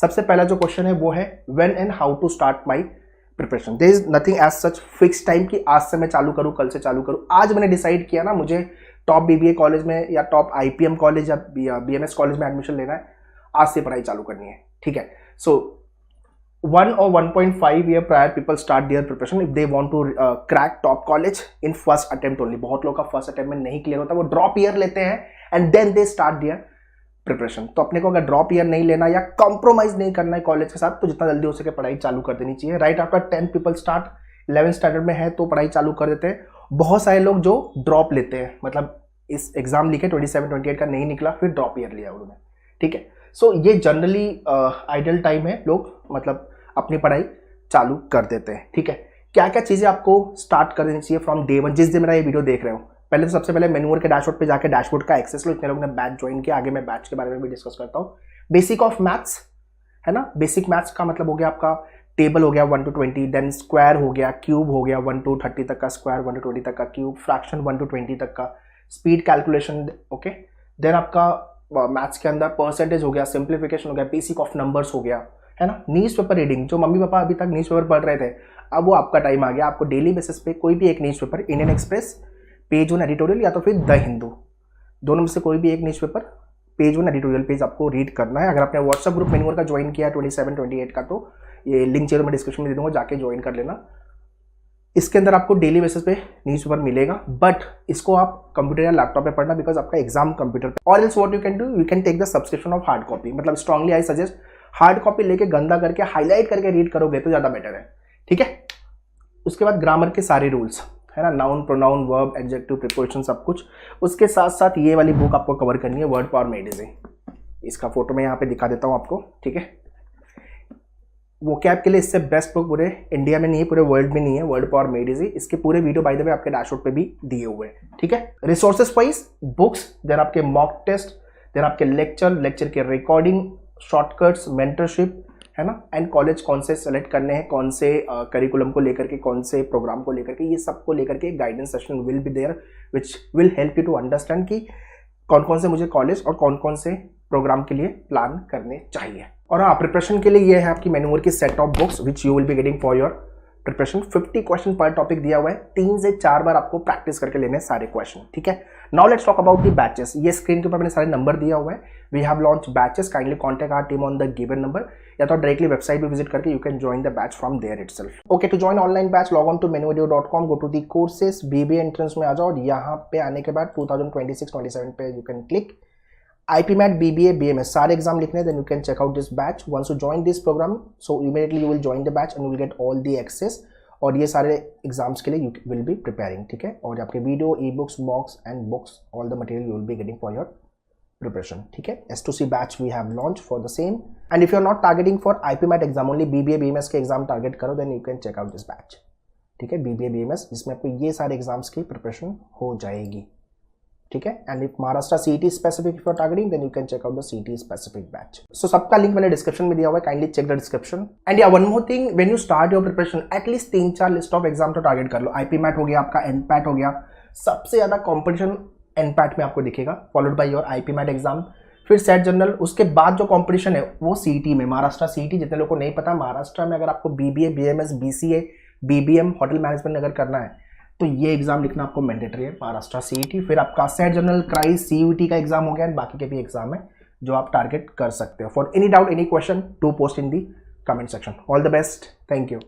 सबसे पहला जो क्वेश्चन है वो है when and how to start my preparation. There is nothing as such fix time कि आज से मैं चालू करूं, कल से चालू करूं। आज मैंने डिसाइड किया ना मुझे टॉप बीबीए कॉलेज में या टॉप आईपीएम कॉलेज या बीएमएस कॉलेज में एडमिशन लेना है, आज से पढ़ाई चालू करनी है, ठीक है। सो 1 or 1.5 year prior people start their preparation if they want to crack top college in first attempt only। बहुत लोग का फर्स्ट अटेम्प्ट में नहीं क्लियर होता, वो ड्रॉप ईयर लेते हैं and then they start their preparation. तो अपने को अगर ड्रॉप ईयर नहीं लेना या कॉम्प्रोमाइज नहीं करना है कॉलेज के साथ, तो जितना जल्दी हो सके पढ़ाई चालू कर देनी चाहिए। Right after 10 people start, 11th standard में है तो पढ़ाई चालू कर देते हैं। बहुत सारे लोग जो ड्रॉप लेते हैं, मतलब इस एग्जाम लिखे 27-28 का नहीं निकला, फिर ड्रॉप ईयर लिया उन्होंने, ठीक है। सो ये जनरली आइडियल टाइम है, लोग मतलब अपनी पढ़ाई चालू कर देते हैं, ठीक है। क्या क्या चीजें आपको स्टार्ट कर देनी चाहिए फ्रॉम डे वन, जिस दिन मेरा ये वीडियो देख रहे हो। पहले तो सबसे पहले मेन्यूअर के डैशबोर्ड पे जाके डैशबोर्ड का एक्सेस लो। इतने लोगों ने बैच ज्वाइन किया, आगे मैं बैच के बारे में भी डिस्कस करता हूँ। बेसिक ऑफ मैथ्स है ना, बेसिक मैथ्स का मतलब हो गया आपका टेबल हो गया 1 to 20, देन स्क्वायर हो गया, क्यूब हो गया 1 to 30 तक का स्क्वायर, 1 to 20 तक का क्यूब, फ्रैक्शन 1 to 20 तक का, स्पीड कैलकुलेशन, ओके। देन आपका मैथ्स के अंदर परसेंटेज हो गया, सिंप्लीफिकेशन हो गया, बेसिक ऑफ नंबर्स हो गया, है ना। न्यूज़ पेपर रीडिंग, जो मम्मी पापा अभी तक न्यूज़ पेपर पढ़ रहे थे, अब वो आपका टाइम आ गया। आपको डेली बेसिस पे कोई भी एक news paper, Indian express, page 1 editorial या तो फिर द हिंदू, दोनों में से कोई भी एक news paper page 1 editorial page आपको रीड करना है। अगर आपने व्हाट्सएप ग्रुप मेन्यूअर का ज्वाइन किया 27-28 का, तो ये लिंक चाहिए मैं डिस्क्रिप्शन में दे दूंगा, जाके ज्वाइन कर लेना। इसके अंदर आपको डेली बेसिस पे न्यूज़ पेपर मिलेगा, बट इसको आप कंप्यूटर या लैपटॉप पे पढ़ना, बिकॉज आपका एग्जाम कंप्यूटर पे। और else what you can do, you can take the subscription of hard copy. मतलब strongly I suggest hard copy लेके गंदा करके हाईलाइट करके रीड करोगे तो ज्यादा बेटर है, ठीक है। उसके बाद ग्रामर के सारे रूल्स है ना, noun, pronoun, verb, adjective, preposition, सब कुछ। उसके साथ साथ ये वाली बुक आपको कवर करनी है, वर्ड पावर मेड इजी। इसका फोटो मैं यहाँ पे दिखा देता हूँ आपको, ठीक है। वो कैब के लिए इससे बेस्ट बुक पूरे इंडिया में नहीं है, पूरे वर्ल्ड में नहीं है, वर्ड पावर मेड इजी। इसके पूरे वीडियो बाय द वे आपके डैशबोर्ड पे भी दिए हुए हैं, ठीक है। रिसोर्सेज वाइज बुक्स, देन आपके मॉक टेस्ट, देन आपके लेक्चर के रिकॉर्डिंग, शॉर्टकट्स, मेंटरशिप, है ना। एंड कॉलेज कौन से सेलेक्ट करने हैं, कौन से करिकुलम को लेकर के, कौन से प्रोग्राम को लेकर के, ये सब को लेकर के guidance session will be there which will help you to understand कि कौन कौन से मुझे कॉलेज और कौन कौन से प्रोग्राम के लिए प्लान करने चाहिए। और हाँ, प्रिपरेशन के लिए ये है आपकी मेन्यूअर की set of books which you will be getting for your preparation. 50 question पर टॉपिक दिया हुआ है, 3 से 4 बार आपको प्रैक्टिस करके लेने सारे क्वेश्चन, ठीक है। Now let's talk about the batches. ये स्क्रीन के ऊपर मैंने सारे नंबर दिया हुआ है। We have launch batches, kindly contact our team on the given number, या तो डायरेक्टली वेबसाइट पे विजिट करके you can join the batch from there itself. Okay, to join online batch log on to menuvideo.com, go to the courses, BBA entrance में आ जाओ और यहाँ पे आने के बाद 2026-27 पे you can click IPMAT, BBA, BMS, सारे एग्जाम लिखने हैं, then you can check out this batch. Once you join this program, so immediately you will join the batch and you will get all the access. और ये सारे exams के लिए you will be preparing, ठीक है। और आपके video, e books, मॉक्स and books, all the material you will be getting for your preparation, ठीक है। S2C batch we have launched for the same. And if you are not targeting for IPMAT exam only, BBA, BMS के exam target करो, then you can check out this batch, ठीक है। BBA, BMS, जिसमें आपको ये सारे exams की preparation हो जाएगी, ठीक है। And if Maharashtra CET specific if you are targeting, then you can check out the CET specific batch. So सबका लिंक मैंने डिस्क्रिप्शन में दिया हुआ है, kindly check the description. And yeah one more thing, when you start your preparation, at least 3-4 list of exam तो target कर लो। IPMAT हो गया, आपका NPAT हो गया, सबसे ज्यादा कॉम्पिटिशन NPAT में आपको दिखेगा, followed by your IPMAT exam, फिर सेट जनरल। उसके बाद जो कॉम्पिटिशन है वो CET में, महाराष्ट्र CET। जितने लोगों को नहीं पता, महाराष्ट्र में अगर आपको BBA, BMS, BCA, BBM, hotel management अगर करना है तो ये एग्जाम लिखना आपको मैंडेटरी है, महाराष्ट्र CET। फिर आपका सेट जनरल, क्राइस, CUT का एग्जाम हो गया, बाकी के भी एग्जाम है जो आप टारगेट कर सकते हो। For any doubt, any question, to post in the comment section. All the best, thank you.